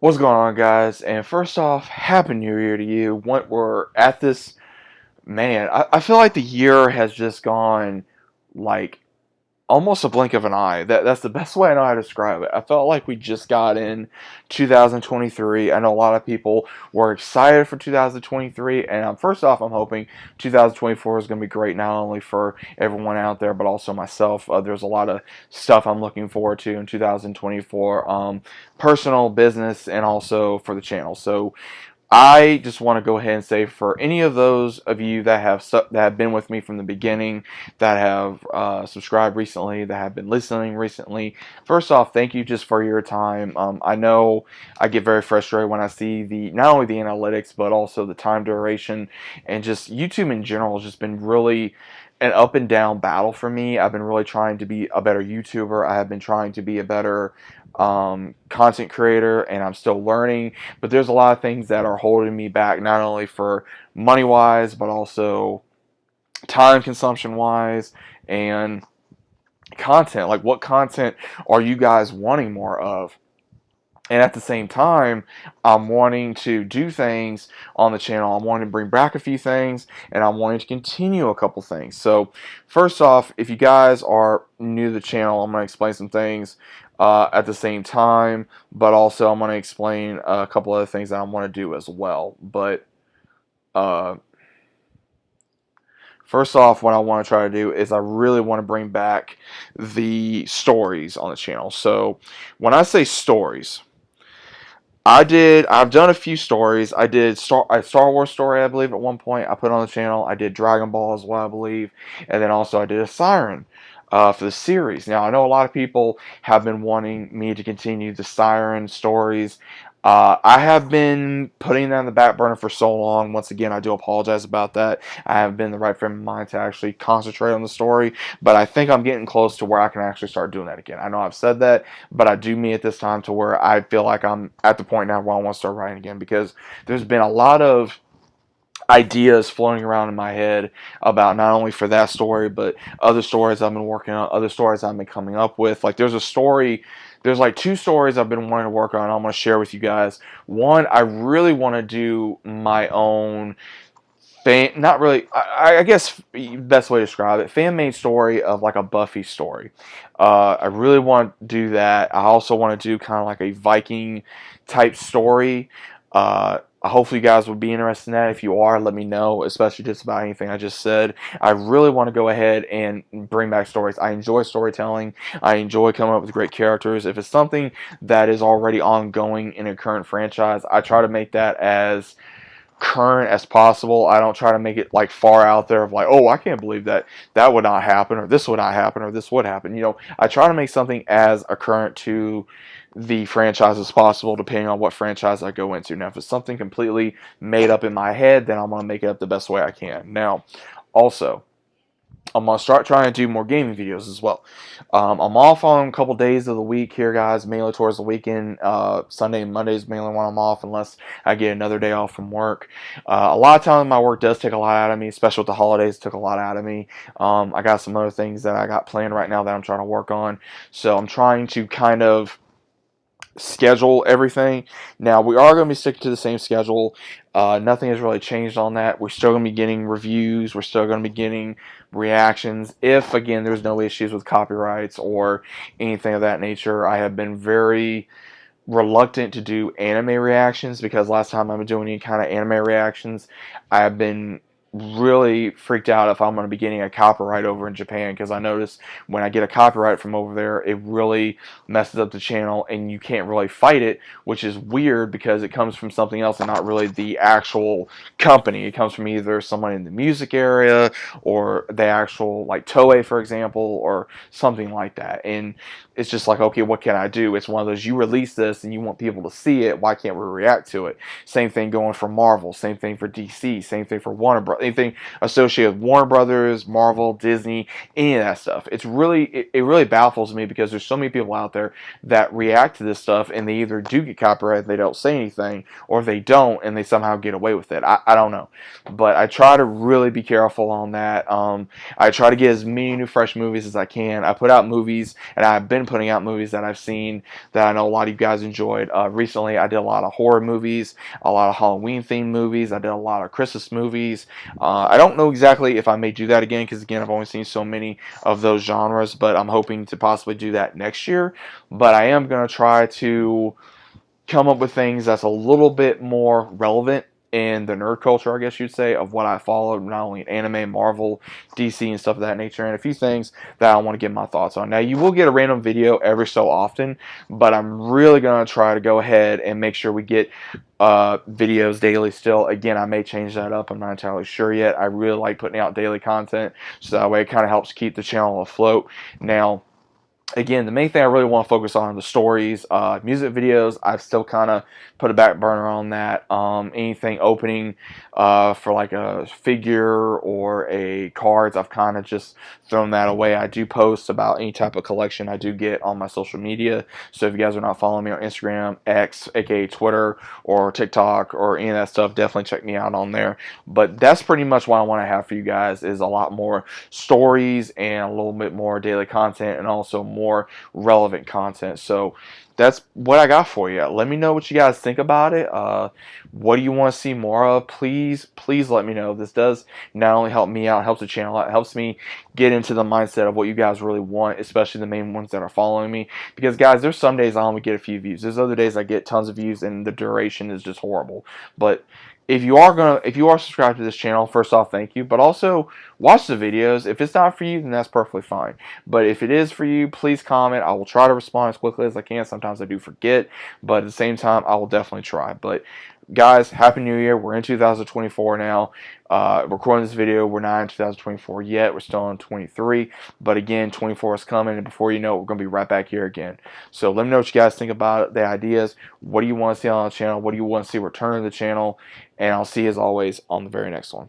What's going on, guys? And first off, Happy New Year to you. What we're at this, man, I feel like the year has just gone like almost a blink of an eye. That's the best way I know how to describe it. I felt like we just got in 2023. I know a lot of people were excited for 2023, and first off, I'm hoping 2024 is going to be great, not only for everyone out there, but also myself. There's a lot of stuff I'm looking forward to in 2024, personal, business, and also for the channel. So I just want to go ahead and say, for any of those of you that have been with me from the beginning, that have subscribed recently, that have been listening recently. First off, thank you just for your time. I know I get very frustrated when I see the not only the analytics but also the time duration, and just YouTube in general has just been really an up and down battle for me. I've been really trying to be a better YouTuber. I have been trying to be a better content creator, and I'm still learning. But there's a lot of things that are holding me back, not only for money wise, but also time consumption wise and content. Like, what content are you guys wanting more of? And at the same time, I'm wanting to do things on the channel. I'm wanting to bring back a few things, and I'm wanting to continue a couple things. So first off, if you guys are new to the channel, I'm going to explain some things at the same time, but also I'm going to explain a couple other things that I want to do as well. But uh, first off, what I want to try to do is I really want to bring back the stories on the channel. So when I say stories, I've done a few stories. I did a Star Wars story, I believe, at one point. I put on the channel. I did Dragon Ball as well, I believe. And then also I did a Siren for the series. Now, I know a lot of people have been wanting me to continue the Siren stories. I have been putting that in the back burner for so long. Once again, I do apologize about that. I haven't been in the right frame of mind to actually concentrate on the story, but I think I'm getting close to where I can actually start doing that again. I know I've said that, but I do mean at this time to where I feel like I'm at the point now where I want to start writing again, because there's been a lot of ideas floating around in my head about not only for that story, but other stories I've been working on, other stories I've been coming up with. Like, there's like two stories I've been wanting to work on. I'm going to share with you guys. One, I really want to do my own not really, I guess best way to describe it, fan made story of like a Buffy story. I really want to do that. I also want to do kind of like a Viking type story. Hopefully you guys would be interested in that. If you are, let me know, especially just about anything I just said. I really want to go ahead and bring back stories. I enjoy storytelling. I enjoy coming up with great characters. If it's something that is already ongoing in a current franchise, I try to make that as current as possible. I don't try to make it like far out there of like, oh, I can't believe that would not happen, or this would not happen, or this would happen. I try to make something as current to the franchise as possible, depending on what franchise I go into. Now, if it's something completely made up in my head, then I'm going to make it up the best way I can. Now, also, I'm going to start trying to do more gaming videos as well. I'm off on a couple days of the week here, guys, mainly towards the weekend. Sunday and Monday is mainly when I'm off, unless I get another day off from work. A lot of time my work does take a lot out of me, especially with the holidays. It took a lot out of me. I got some other things that I got planned right now that I'm trying to work on. So I'm trying to kind of schedule everything. Now, we are going to be sticking to the same schedule. Nothing has really changed on that. We're still going to be getting reviews. We're still going to be getting reactions. If, again, there's no issues with copyrights or anything of that nature. I have been very reluctant to do anime reactions, because last time I've been doing any kind of anime reactions, I have been really freaked out if I'm going to be getting a copyright over in Japan, because I notice when I get a copyright from over there, it really messes up the channel, and you can't really fight it, which is weird because it comes from something else and not really the actual company. It comes from either someone in the music area or the actual, like Toei, for example, or something like that. And it's just like, okay, what can I do? It's one of those, you release this and you want people to see it, why can't we react to it? Same thing going for Marvel, same thing for DC, same thing for Warner Bros. anything associated with Warner Brothers, Marvel, Disney, any of that stuff. It really baffles me because there's so many people out there that react to this stuff and they either do get copyrighted, they don't say anything, or they don't and they somehow get away with it. I don't know, but I try to really be careful on that. I try to get as many new fresh movies as I can. I put out movies, and I've been putting out movies that I've seen that I know a lot of you guys enjoyed. Recently, I did a lot of horror movies, a lot of Halloween themed movies. I did a lot of Christmas movies. I don't know exactly if I may do that again because again, I've only seen so many of those genres, but I'm hoping to possibly do that next year. But I am going to try to come up with things that's a little bit more relevant in the nerd culture, I guess you'd say, of what I follow, not only in anime, Marvel, DC, and stuff of that nature, and a few things that I want to get my thoughts on. Now, you will get a random video every so often, but I'm really going to try to go ahead and make sure we get videos daily still. Again, I may change that up. I'm not entirely sure yet. I really like putting out daily content, so that way it kind of helps keep the channel afloat. Now, again, the main thing I really want to focus on are the stories. Music videos, I've still kind of put a back burner on that. Anything opening for like a figure or a cards, I've kind of just thrown that away. I do post about any type of collection I do get on my social media. So if you guys are not following me on Instagram, X, aka Twitter, or TikTok, or any of that stuff, definitely check me out on there. But that's pretty much what I want to have for you guys, is a lot more stories and a little bit more daily content, and also more relevant content. So that's what I got for you. Let me know what you guys think about it. What do you want to see more of? Please let me know. This does not only help me out, it helps the channel out, it helps me get into the mindset of what you guys really want, especially the main ones that are following me. Because guys, there's some days I only get a few views. There's other days I get tons of views and the duration is just horrible. But if you are subscribed to this channel, first off, thank you. But also watch the videos. If it's not for you, then that's perfectly fine. But if it is for you, please comment. I will try to respond as quickly as I can. Sometimes I do forget, but at the same time, I will definitely try. But guys, Happy New Year. We're in 2024 now. Recording this video, we're not in 2024 yet. We're still in 23. But again, 24 is coming, and before you know it, we're going to be right back here again. So let me know what you guys think about it, the ideas. What do you want to see on the channel? What do you want to see return to the channel? And I'll see you as always on the very next one.